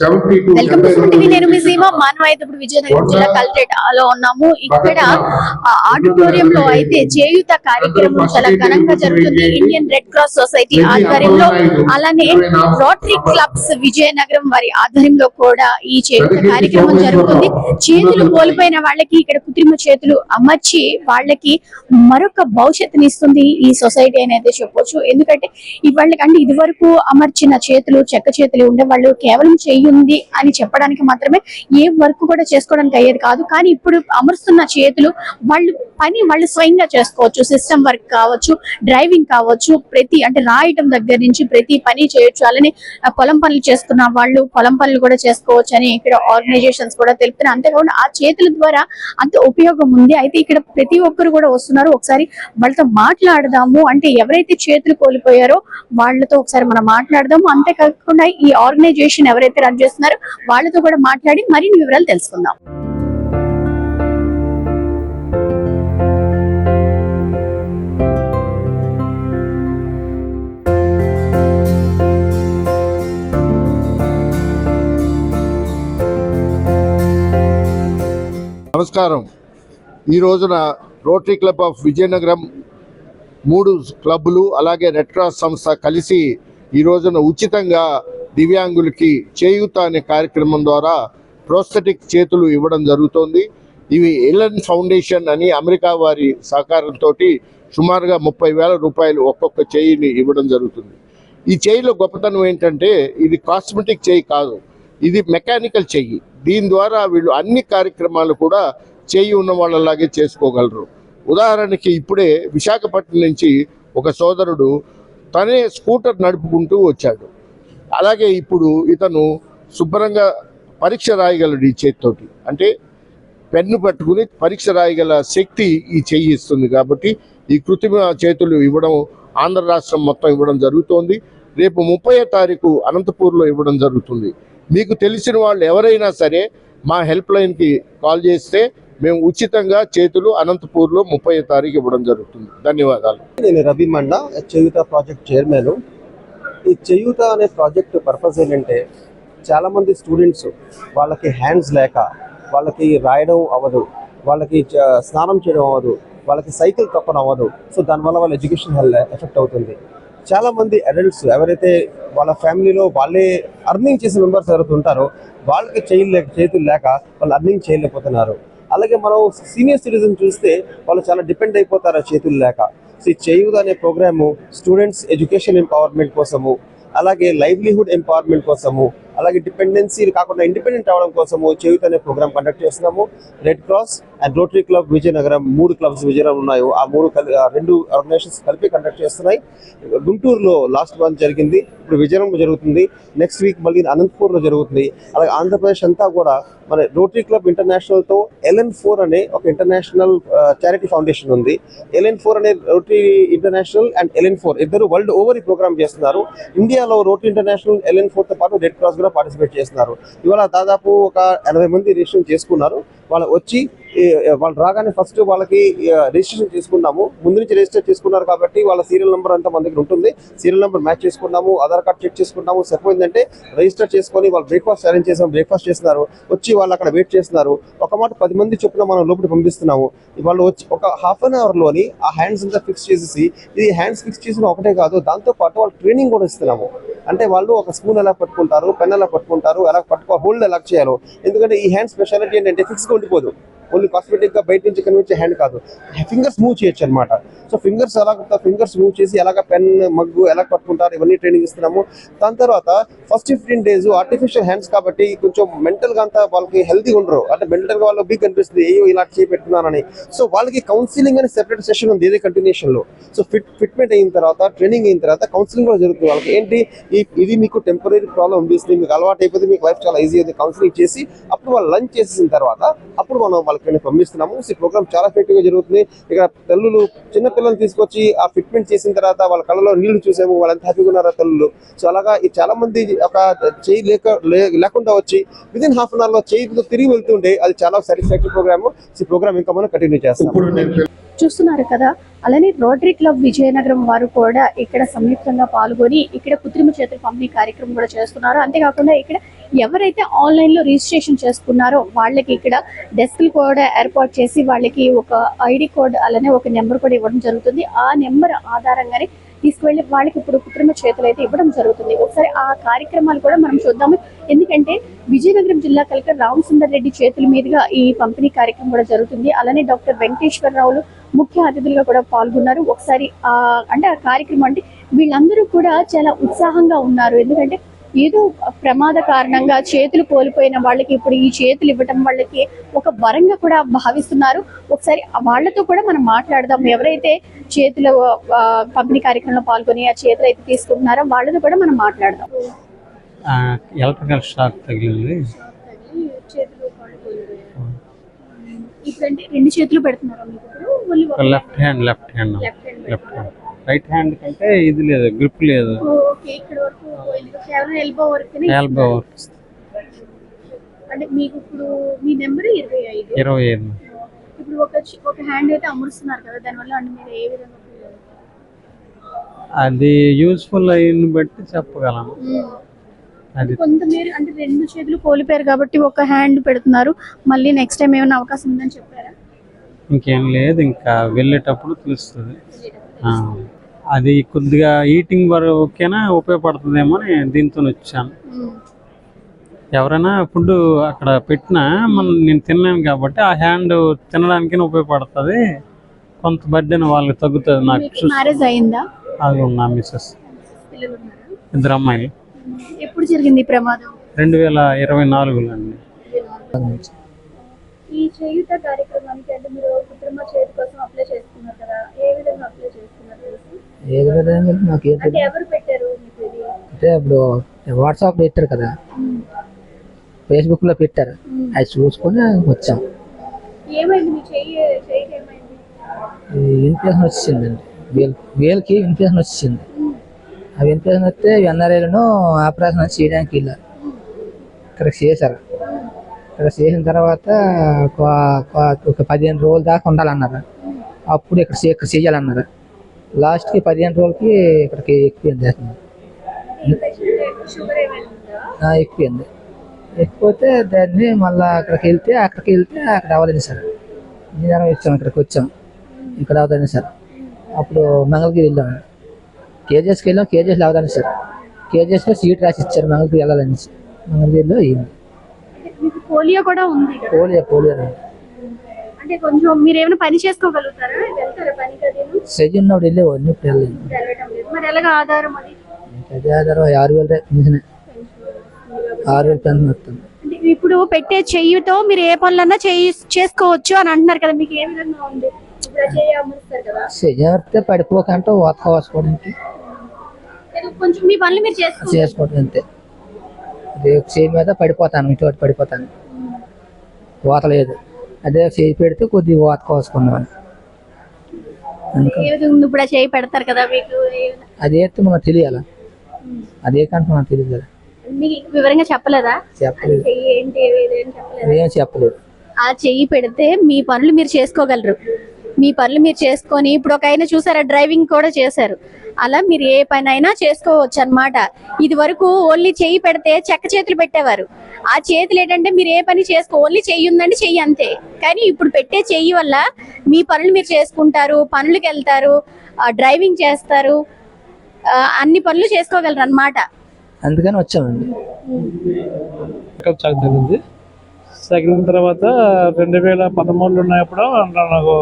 Welcome to TV. నేను మీ సీమ మానవైతే ఇప్పుడు విజయనగరం జిల్లా కలెక్టరేట్ లో ఉన్నాము. ఇక్కడ ఆడిటోరియం లో అయితే చేయూత కార్యక్రమం చాలా ఘనంగా జరుగుతుంది. ఇండియన్ రెడ్ క్రాస్ సొసైటీ ఆధ్వర్యంలో, అలానే రోటరీ క్లబ్స్ విజయనగరం వారి ఆధ్వర్యంలో కూడా ఈ చేయూత కార్యక్రమం జరుగుతుంది. చేతులు కోల్పోయిన వాళ్ళకి ఇక్కడ కృత్రిమ చేతులు అమర్చి వాళ్ళకి మరొక భవిష్యత్తుని ఇస్తుంది ఈ సొసైటీ అనేది చెప్పొచ్చు. ఎందుకంటే వాళ్ళకంటే ఇది వరకు అమర్చిన చేతులు చెక్క చేతులు ఉండే వాళ్ళు కేవలం ఉంది అని చెప్పడానికి మాత్రమే ఏ వర్క్ కూడా చేసుకోవడానికి అయ్యేది కాదు. కానీ ఇప్పుడు అమరుస్తున్న చేతులు వాళ్ళు స్వయంగా చేసుకోవచ్చు. సిస్టమ్ వర్క్ కావచ్చు, డ్రైవింగ్ కావచ్చు, ప్రతి అంటే రాయటం దగ్గర నుంచి ప్రతి పని చేయొచ్చు. అలానే పొలం పనులు చేసుకున్న వాళ్ళు పొలం పనులు కూడా చేసుకోవచ్చు అని ఇక్కడ ఆర్గనైజేషన్స్ కూడా తెలుపుతున్నాయి. అంతేకాకుండా ఆ చేతుల ద్వారా అంత ఉపయోగం ఉంది. అయితే ఇక్కడ ప్రతి ఒక్కరు కూడా వస్తున్నారు. ఒకసారి వాళ్ళతో మాట్లాడదాము. అంటే ఎవరైతే చేతులు కోల్పోయారో వాళ్ళతో ఒకసారి మనం మాట్లాడదాము. అంతేకాకుండా ఈ ఆర్గనైజేషన్ ఎవరైతే రన్ చేస్తున్నారో వాళ్ళతో కూడా మాట్లాడి మరిన్ని వివరాలు తెలుసుకుందాం. నమస్కారం. ఈ రోజున రోటరీ క్లబ్ ఆఫ్ విజయనగరం 3 క్లబ్లు అలాగే రెడ్ క్రాస్ సంస్థ కలిసి ఈ రోజున ఉచితంగా దివ్యాంగులకి చేయూత అనే కార్యక్రమం ద్వారా ప్రోస్థెటిక్ చేతులు ఇవ్వడం జరుగుతోంది. ఇవి ఎలెన్ ఫౌండేషన్ అని అమెరికా వారి సహకారంతో సుమారుగా 30,000 రూపాయలు ఒక్కొక్క చేయిని ఇవ్వడం జరుగుతుంది. ఈ చేయిలో గొప్పతనం ఏంటంటే ఇది కాస్మెటిక్ చేయి కాదు, ఇది మెకానికల్ చెయ్యి. దీని ద్వారా వీళ్ళు అన్ని కార్యక్రమాలు కూడా చేయి ఉన్న వాళ్ళలాగే చేసుకోగలరు. ఉదాహరణకి ఇప్పుడే విశాఖపట్నం నుంచి ఒక సోదరుడు తనే స్కూటర్ నడుపుకుంటూ వచ్చాడు. అలాగే ఇప్పుడు ఇతను శుభ్రంగా పరీక్ష రాయగలడు ఈ చేతితోటి. అంటే పెన్ను పట్టుకుని పరీక్ష రాయగల శక్తి ఈ చెయ్యి ఇస్తుంది. కాబట్టి ఈ కృత్రిమ చేతులు ఇవ్వడం ఆంధ్ర రాష్ట్రం మొత్తం ఇవ్వడం జరుగుతోంది. రేపు 30వ తారీఖు అనంతపూర్లో ఇవ్వడం జరుగుతుంది. మీకు తెలిసిన వాళ్ళు ఎవరైనా సరే మా హెల్ప్ లైన్కి కాల్ చేస్తే మేము ఉచితంగా చేతులు అనంతపూర్లో 30వ తారీఖు ఇవ్వడం జరుగుతుంది. ధన్యవాదాలు. నేను రవి మండ, చేయూత ప్రాజెక్ట్ చైర్మన్. ఈ చేయూత అనే ప్రాజెక్ట్ పర్పస్ ఏంటంటే చాలామంది స్టూడెంట్స్ వాళ్ళకి హ్యాండ్స్ లేక వాళ్ళకి రాయడం అవ్వదు, వాళ్ళకి స్నానం చేయడం అవ్వదు, వాళ్ళకి సైకిల్ తొక్కడం అవ్వదు. సో దానివల్ల వాళ్ళ ఎడ్యుకేషన్ ఎఫెక్ట్ అవుతుంది. చాలామంది అడల్ట్స్ ఎవరైతే వాళ్ళ ఫ్యామిలీలో వాళ్ళే అర్నింగ్ చేసే మెంబర్స్ ఎవరైతే ఉంటారో వాళ్ళకి చేతులు లేక వాళ్ళు అర్నింగ్ చేయలేకపోతున్నారు. అలాగే మనం సీనియర్ సిటిజన్ చూస్తే వాళ్ళు చాలా డిపెండ్ అయిపోతారు ఆ చేతులు లేక. సో ఈ చేయూత అనే ప్రోగ్రాము స్టూడెంట్స్ ఎడ్యుకేషన్ ఎంపవర్మెంట్ కోసము, అలాగే లైవ్లీహుడ్ ఎంపవర్మెంట్ కోసము, అలాగే డిపెండెన్సీ కాకుండా ఇండిపెండెంట్ అవ్వడం కోసము చేయూత అనే ప్రోగ్రామ్ కండక్ట్ చేస్తున్నాము. Red cross and rotary club Vizianagaram 3 clubs Vizianagaram ఉన్నాయో ఆ 2 ఆర్గనైజేషన్స్ కలిపి కండక్ట్ చేస్తున్నాయి. గుంటూరులో లాస్ట్ మంత్ జరిగింది, ఇప్పుడు విజయనగరంలో జరుగుతుంది, నెక్స్ట్ వీక్ మళ్ళీ అనంతపూర్లో జరుగుతుంది. అలాగే ఆంధ్రప్రదేశ్ అంతా కూడా మన రోటరీ క్లబ్ ఇంటర్నేషనల్తో LN4 అనే ఒక ఇంటర్నేషనల్ చారిటీ ఫౌండేషన్ ఉంది. LN4 అనే రోటరీ ఇంటర్నేషనల్ అండ్ LN4 ఇద్దరు వరల్డ్ ఓవర్ ఈ ప్రోగ్రామ్ చేస్తున్నారు. ఇండియాలో రోటరీ ఇంటర్నేషనల్ LN4తో పాటు రెడ్ క్రాస్ కూడా పార్టిసిపేట్ చేస్తున్నారు. ఇవాళ దాదాపు ఒక 80 మంది రిజిస్ట్రేషన్ చేసుకున్నారు. వాళ్ళు వచ్చి వాళ్ళు రాగానే ఫస్ట్ వాళ్ళకి రిజిస్ట్రేషన్ చేసుకున్నాము. ముందు నుంచి రిజిస్టర్ చేసుకున్నారు కాబట్టి వాళ్ళ సీరియల్ నెంబర్ అంతా మన దగ్గర ఉంటుంది. సీరియల్ నెంబర్ మ్యాచ్ చేసుకున్నాము, ఆధార్ కార్డ్ చెక్ చేసుకున్నాము. సరిపోయిందంటే రిజిస్టర్ చేసుకొని వాళ్ళు బ్రేక్ఫాస్ట్ అరేంజ్ చేసాము. బ్రేక్ఫాస్ట్ చేస్తున్నారు, వచ్చి వాళ్ళు అక్కడ వెయిట్ చేస్తున్నారు. ఒక మాట 10 మంది చొప్పున మనం లోపలికి పంపిస్తున్నాము. వాళ్ళు వచ్చి ఒక హాఫ్ అన్ అవర్లోని ఆ హ్యాండ్స్ అంతా ఫిక్స్ చేసేసి, ఇది హ్యాండ్స్ ఫిక్స్ చేసిన ఒకటే కాదు, దాంతోపాటు వాళ్ళు ట్రైనింగ్ కూడా ఇస్తున్నాము. అంటే వాళ్ళు ఒక స్పూన్ ఎలా పట్టుకుంటారు, పెన్ ఎలా పట్టుకుంటారు, ఎలా హోల్డ్ ఎలా చేయాలో. ఎందుకంటే ఈ హ్యాండ్ స్పెషాలిటీ ఏంటంటే ఫిక్స్గా ఉండిపోదు. ఓన్లీ కాస్మెటిక్ గా బయట నుంచి కనిపించే హ్యాండ్ కాదు, ఫింగర్స్ మూవ్ చేయొచ్చు అనమాట. సో ఫింగర్స్ మూవ్ చేసి ఎలాగ పెన్ మగ్గు ఎలా పట్టుకుంటారు ఇవన్నీ ట్రైనింగ్ ఇస్తున్నాము. దాని తర్వాత ఫస్ట్ 15 days ఆర్టిఫిషియల్ హ్యాండ్స్ కాబట్టి కొంచెం మెంటల్ గా అంతా వాళ్ళకి హెల్తీగా ఉండరు. అంటే మెంటల్ గా వాళ్ళు వీక్ అనిపిస్తుంది, ఏయో ఇలా చేపెట్టుకున్నానని. సో వాళ్ళకి కౌన్సిలింగ్ అనే సెపరేట్ సెషన్ ఉంది ఇదే కంటిన్యూషన్ లో. సో ఫిట్మెంట్ అయిన తర్వాత ట్రైనింగ్ అయిన తర్వాత కౌన్సిలింగ్ కూడా జరుగుతుంది. వాళ్ళకి ఏంటి ఇది మీకు టెంపరీ ప్రాబ్లం అనిపిస్తుంది, మీకు అలవాటు అయిపోతే మీకు లైఫ్ చాలా ఈజీ అవుతుంది. కౌన్సిలింగ్ చేసి అప్పుడు వాళ్ళు లంచ్ చేసేసిన తర్వాత అప్పుడు మనం వాళ్ళకి పంపిస్తున్నాము. ఈ ప్రోగ్రామ్ చాలా ఎఫెక్టివ్ గా జరుగుతుంది. ఇక్కడ తల్లులు చిన్న పిల్లల్ని తీసుకొచ్చి ఆ ఫిట్మెంట్ చేసిన తర్వాత వాళ్ళ కళ్ళలో నీళ్లు చూసాము, వాళ్ళు ఎంత హ్యాపీగా ఉన్నారో తల్లులు. సో అలాగా చాలా మంది ఒక చేయి లేకుండా వచ్చి విదిన్ హాఫ్ అన్ అవర్ లో చేయితో తిరిగి వెళ్తుంటే అది చాలా సాటిస్ఫాక్టరీ ప్రోగ్రామ్. ఈ ప్రోగ్రామ్ ఇంకా మనం కంటిన్యూ చేస్తాం. చూస్తున్నారు కదా. అలానే రోటరీ క్లబ్ విజయనగరం వారు కూడా ఇక్కడ సంయుక్తంగా పాల్గొని ఇక్కడ కృత్రిమ చేతుల పంపిణీ కార్యక్రమం కూడా చేస్తున్నారు. అంతేకాకుండా ఇక్కడ ఎవరైతే ఆన్లైన్ లో రిజిస్ట్రేషన్ చేసుకున్నారో వాళ్ళకి ఇక్కడ డెస్క్లు కూడా ఏర్పాటు చేసి వాళ్ళకి ఒక ఐడి కోడ్ అలానే ఒక నెంబర్ కూడా ఇవ్వడం జరుగుతుంది. ఆ నెంబర్ ఆధారంగానే తీసుకువెళ్ళి వాళ్ళకి ఇప్పుడు కృత్రిమ చేతులు అయితే ఇవ్వడం జరుగుతుంది. ఒకసారి ఆ కార్యక్రమాలు కూడా మనం చూద్దాము. ఎందుకంటే విజయనగరం జిల్లా కలెక్టర్ రామసుందర్ రెడ్డి చేతుల మీదుగా ఈ పంపిణీ కార్యక్రమం కూడా జరుగుతుంది. అలానే డాక్టర్ వెంకటేశ్వరరావులు ముఖ్య అతిథులుగా కూడా పాల్గొన్నారు. ఒకసారి అంటే ఆ కార్యక్రమం అంటే వీళ్ళందరూ కూడా చాలా ఉత్సాహంగా ఉన్నారు. ఎందుకంటే ఏదో ప్రమాద కారణంగా చేతులు కోల్పోయిన వాళ్ళకి ఇప్పుడు ఈ చేతులు ఇవ్వటం వాళ్ళకి ఒక వరంగా కూడా భావిస్తున్నారు. ఒకసారి వాళ్ళతో కూడా మనం మాట్లాడదాం. ఎవరైతే చేతుల పంపిణీ కార్యక్రమంలో పాల్గొని ఆ చేతులు అయితే తీసుకుంటున్నారో వాళ్ళతో కూడా మనం మాట్లాడదాం. ఎలక్ట్రికల్ షాక్ తగిలింది. ఇప్పుడు అంటే రెండు చేతులు పెడుతున్నారా మీకు ఇప్పుడు? లెఫ్ట్ హ్యాండ్ రైట్ హ్యాండ్ కంటే ఇది లేదు, గ్రిప్ లేదు. ఓకే, ఇక్కడ వరకు కేవలం ఎల్బో వరకునే ఎల్బో అంటే మీకు ఇప్పుడు మీ నెంబర్ 25. ఇప్పుడు ఒక హ్యాండ్ అయితే అమరుస్తున్నారు కదా, దానివల్ల అంటే మీరు ఏ విధంగా feel అవుతారు? అది యూస్ఫుల్ అయిన బట్టి చెప్పగలను. అది కొంతమేర అంటే రెండు చేతులు కోల్పోయారు కాబట్టి ఒక హ్యాండ్ పెడుతున్నారు. మళ్ళీ నెక్స్ట్ టైం ఏమైనా అవకాశం ఉందని చెప్పారా? ఇంకేం లేదు, ఇంకా వెళ్ళేటప్పుడు తెలుస్తుంది. అది కొద్దిగా ఈటింగ్ వరకేనా ఉపయోగపడుతుందేమో అని దీంతో వచ్చాను. ఎవరైనా ఫుడ్ అక్కడ పెట్టినా నేను తినలేను కాబట్టి ఆ హ్యాండ్ తినడానికి ఉపయోగపడుతుంది. కొంత బర్డెన్ వాళ్ళకి తగ్గుతుంది. నాకు మ్యారేజ్ అయిందా? అది నా మిస్సెస్, ఇద్దరు అమ్మాయిలు. ఎప్పుడు జరిగింది ఈ ప్రమాదం? 2024లో అండి. ఈ చేయూత కార్యక్రమానికి అంటే మీరు కృత్రిమ చేతి కోసం అప్లై చేస్తున్నారు కదా, ఏ విధంగా అప్లై చేస్తున్నారు? ఏ విధంగా నాకు అంటే ఎవరు పెట్టారు మీకు ఇది? అంటే ఇప్పుడు వాట్సాప్ పెట్టారు కదా, ఫేస్బుక్ లో పెట్టారు, అది చూసుకొని వచ్చాం. ఏమైంది మీ చెయ్యి ఏమైంది? ఇన్ఫెక్షన్ వచ్చిందండి, వేలుకి ఇన్ఫెక్షన్ వచ్చింది. ఆ ఇన్ఫెక్షన్ వస్తే ఎన్ఆర్ఐలను ఆపరేషన్ చేయడానికి వెళ్ళారు. ఇక్కడ చేశారు. ఇక్కడ చేసిన తర్వాత ఒక 15 రోజుల దాకా ఉండాలన్నారు. అప్పుడు ఇక్కడ చేయాలన్నారు. లాస్ట్కి 15 రోజులకి ఇక్కడికి ఎక్కిపోయింది. ఎక్కిపోయింది. ఎక్కిపోతే దాన్ని మళ్ళీ అక్కడికి వెళ్తే అక్కడ అవ్వదని సార్. ఇంజనీర్ వచ్చాం, ఇక్కడికి వచ్చాం, ఇక్కడ అవుతుంది సార్. అప్పుడు మంగళగిరి వెళ్ళాము. కేజెస్కి వెళ్ళాం, కేజెస్లో అవుతుంది సార్. కేజెస్లో సీట్ రాసి ఇచ్చారు మంగళగిరి వెళ్ళాలని. మంగళగిరిలో అయ్యింది. పోలియో కూడా ఉంది. పోలియో అంటే కొంచెం మీరు ఏమైనా పని చేసుకోగలుగుతారా? వెళ్తారా పనికి? అది సెజ్ ఉన్నప్పుడు వెళ్ళేవాడిని, ఇప్పుడు వెళ్ళలేదు. మరి ఎలాగ ఆధారం అది? అదే ఆధారం 6,000 పెన్షన్, 6,000 పెన్షన్ వస్తుంది. ఇప్పుడు పెట్టే చెయ్యితో మీరు ఏ పనులన్నా చేసుకోవచ్చు అని అంటున్నారు కదా, మీకు ఏ విధంగా ఉంది? సెజ్ వస్తే పడిపోకంటే ఓతకోసుకోవడానికి కొంచెం మీ పనులు మీరు చేసుకోవడం అంతే. చేయి మీద పడిపోతాను, ఇటు పడిపోతాను, ఓత లేదు. అదే చేయి పెడితే కొద్దిగా ఓత కోసుకున్నాను. ఇప్పుడు చేయి పెడతారు కదా మీకు, అదే మనకు తెలియాలా, అదే కంటే మనకు తెలియదు కదా. వివరంగా చెప్పలేదా? చెప్పలేదు, ఏం చెప్పలేదు. ఆ చెయ్యి పెడితే మీ పనులు మీరు చేసుకోగలరు. మీ పనులు మీరు చేసుకొని ఇప్పుడు ఒక ఆయన చూసారా, డ్రైవింగ్ కూడా చేశారు. అలా మీరు ఏ పని అయినా చేసుకోవచ్చు అన్నమాట. ఇది వరకు ఓన్లీ చెయ్యి పెడితే చెక్క చేతులు పెట్టేవారు. ఆ చేతులు ఏంటంటే మీరు ఏ పని ఓన్లీ చెయ్యి ఉందండి, చెయ్యి అంతే. కానీ ఇప్పుడు పెట్టే చెయ్యి వల్ల మీ పనులు మీరు చేసుకుంటారు, పనులకు వెళ్తారు, డ్రైవింగ్ చేస్తారు, అన్ని పనులు చేసుకోగలరు అన్నమాట. అందుకని వచ్చామండి. తగిలిన తర్వాత 2013లో ఉన్నప్పుడు నాకు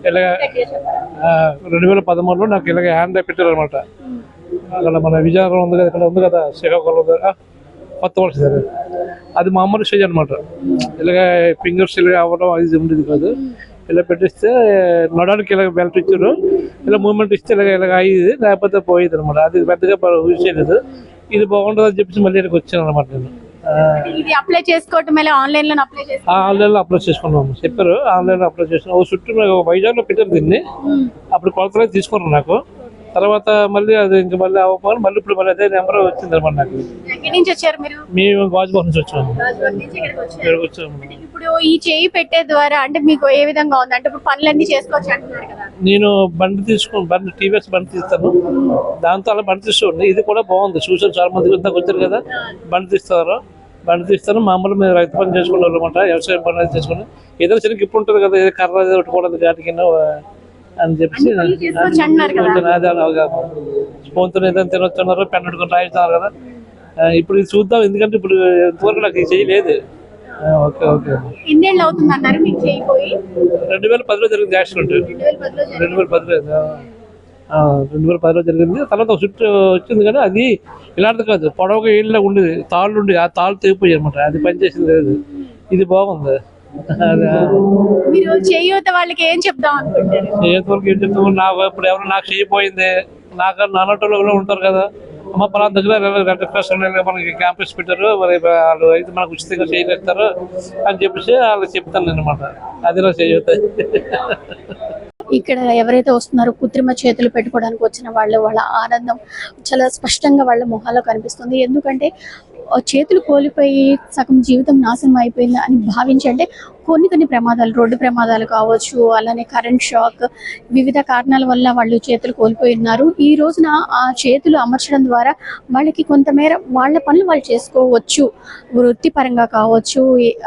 ఇలాగ 2013లో నాకు ఇలాగ హ్యాండ్ పెట్టారు అనమాట. అక్కడ మన విజయనగరం ఉంది కదా, ఇక్కడ ఉంది కదా శ్రీకాకుళం కొత్త వర్ష సార్, అది మామూలు స్టేజ్ అనమాట. ఇలాగ ఫింగర్స్ ఇలా అవ్వడం అది ఉండేది కాదు. ఇలా పెట్టిస్తే నడడానికి ఇలా బెల్ట్ ఇచ్చారు, ఇలా మూమెంట్ ఇస్తే ఇలాగ అయ్యేది, లేకపోతే పోయేది అనమాట. అది పెద్దగా యూజ్ చేయలేదు. ఇది బాగుంటుంది అని చెప్పేసి మళ్ళీ ఇక్కడికి వచ్చాను అనమాట. నేను ఇది అప్లై చేసుకోవటం ఆన్లైన్ లో అప్లై చేసుకున్నాము చెప్పారు. ఆన్లైన్ లో అప్లై చేసుకున్నాం. చుట్టూ వైజాగ్ లో పెట్టారు దీన్ని. అప్పుడు కొలతలు తీసుకున్నాను నాకు. తర్వాత మళ్ళీ అది ఇంకా మళ్ళీ అవ్వకపోతే మళ్ళీ ఇప్పుడు మళ్ళీ అదే నెంబర్ వచ్చింది అనమాట నాకు. ఎక్కడి నుంచి వచ్చారు మీరు? మేము గాజుబాగ్ నుంచి వచ్చాము. రాజువాడ నుంచి ఇక్కడికి వచ్చారు. ఇక్కడికి వచ్చాము. అంటే ఇప్పుడు ఈ చేయి పెట్టే ద్వారా అంటే మీకు ఏ విధంగా ఉంది అంటే ఇప్పుడు పనులన్నీ చేసుకోవచ్చు అంటున్నారు కదా. నేను బండి టీవీఎస్ బండి తీస్తాను, దాంతో అలా బండి తీసుకోండి. ఇది కూడా బాగుంది, చూసాను చాలా మంది ఇందాక వచ్చారు కదా, బండి తీస్తాను. మామూలు మేము రైతు పని చేసుకునే వాళ్ళు అనమాట, వ్యవసాయం పని అది చేసుకుని ఏదైనా చిన్న గిప్పు ఉంటుంది కదా, ఏదో కర్ర ఏదో పెట్టుకోవడానికి వాటికి అని చెప్పేసి అన్ని పనులు చేసుకోవచ్చు అంటున్నారు కదా. స్పూన్తో ఏదైనా తినొచ్చున్నారు, పెన్ పెట్టుకుని రాయిస్తున్నారు కదా. ఇప్పుడు ఇది చూద్దాం, ఎందుకంటే ఇప్పుడు ఇంతవరకు నాకు ఇది చేయలేదు. Okay okay. ఎన్నేళ్ళు అవుతుంది అన్నారు మీకు చేయిపోయి? 2010లో జరిగింది యాక్సిడెంట్. 2010లో జరిగింది. తర్వాత ఒక చుట్టూ వచ్చింది కానీ అది ఇలాంటిది కాదు, పొడవుగా ఏళ్ళ ఉండేది, తాళ్ళు ఉండి ఆ తాళ్ళు తెగిపోయాయి అనమాట. అది పనిచేసింది లేదు, ఇది బాగుంది. మీరు చేయూత వాళ్ళకి ఏం చెప్దాం అనుకుంటారు? వరకు ఏం చెప్తాము, నాకు ఇప్పుడు ఎవరు నాకు చేయపోయింది, నాకు నాన్నటోళ్ళు ఉంటారు కదా, అమ్మ పలానా దగ్గర రెడ్ క్రాస్ మనకి క్యాంపస్ పెట్టారు, మరి వాళ్ళు అయితే మనకు ఉచితంగా చేయలేస్తారు అని చెప్పేసి వాళ్ళకి చెప్తాను అనమాట. అది నా చేయూత. ఇక్కడ ఎవరైతే వస్తున్నారో కృత్రిమ చేతులు పెట్టుకోవడానికి వచ్చిన వాళ్ళ ఆనందం చాలా స్పష్టంగా వాళ్ళ మొహాల్లో కనిపిస్తుంది. ఎందుకంటే చేతులు కోల్పోయి సగం జీవితం నాశనం అయిపోయింది అని భావించి, అంటే కొన్ని ప్రమాదాలు, రోడ్డు ప్రమాదాలు కావచ్చు, అలానే కరెంట్ షాక్, వివిధ కారణాల వల్ల వాళ్ళు చేతులు కోల్పోయి ఉన్నారు. ఈ రోజున ఆ చేతులు అమర్చడం ద్వారా వాళ్ళకి కొంతమేర వాళ్ళ పనులు వాళ్ళు చేసుకోవచ్చు, వృత్తిపరంగా కావచ్చు,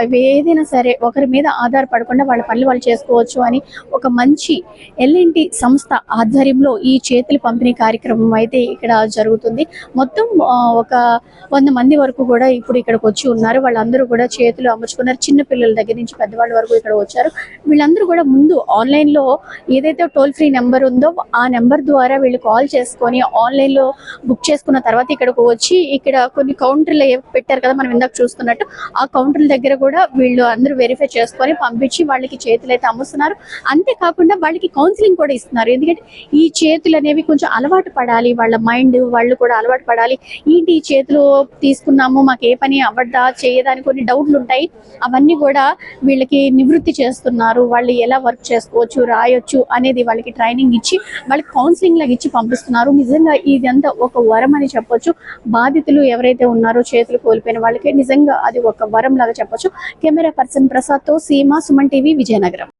అవి ఏదైనా సరే ఒకరి మీద ఆధారపడకుండా వాళ్ళ పనులు వాళ్ళు చేసుకోవచ్చు అని ఒక మంచి ఎల్ఎన్టీ సంస్థ ఆధ్వర్యంలో ఈ చేతులు పంపిణీ కార్యక్రమం అయితే ఇక్కడ జరుగుతుంది. మొత్తం ఒక 100 మంది వరకు కూడా ఇప్పుడు ఇక్కడికి వచ్చి ఉన్నారు. వాళ్ళందరూ కూడా చేతులు అమర్చుకున్నారు, చిన్న పిల్లల దగ్గర నుంచి పెద్దవాళ్ళ వరకు ఇక్కడ వచ్చారు. వీళ్ళందరూ కూడా ముందు ఆన్లైన్ లో ఏదైతే టోల్ ఫ్రీ నెంబర్ ఉందో ఆ నెంబర్ ద్వారా వీళ్ళు కాల్ చేసుకొని ఆన్లైన్ లో బుక్ చేసుకున్న తర్వాత ఇక్కడికి వచ్చి ఇక్కడ కొన్ని కౌంటర్లు పెట్టారు కదా మనం ఇందాక చూస్తున్నట్టు, ఆ కౌంటర్ల దగ్గర కూడా వీళ్ళు అందరూ వెరిఫై చేసుకొని పంపించి వాళ్ళకి చేతులు అయితే అమ్ముతున్నారు. అంతేకాకుండా వాళ్ళకి కౌన్సిలింగ్ కూడా ఇస్తున్నారు. ఎందుకంటే ఈ చేతులు అనేవి కొంచెం అలవాటు పడాలి, వాళ్ళ మైండ్ వాళ్ళు కూడా అలవాటు పడాలి. ఏంటి ఈ చేతులు తీసుకున్నాము, మాకు ఏ పని అవ్వద్దా చేయదా అని కొన్ని డౌట్లు ఉంటాయి, అవన్నీ కూడా వీళ్ళకి నివృత్తి చేస్తున్నారు. వాళ్ళు ఎలా వర్క్ చేసుకోవచ్చు, రాయొచ్చు అనేది వాళ్ళకి ట్రైనింగ్ ఇచ్చి వాళ్ళకి కౌన్సిలింగ్ లాగా ఇచ్చి పంపిస్తున్నారు. నిజంగా ఇదంతా ఒక వరం అని చెప్పొచ్చు. బాధితులు ఎవరైతే ఉన్నారో చేతులు కోల్పోయిన వాళ్ళకి నిజంగా అది ఒక వరం లాగా చెప్పొచ్చు. కెమెరా పర్సన్ ప్రసాద్ తో సీమా, సుమన్ టీవీ, విజయనగరం.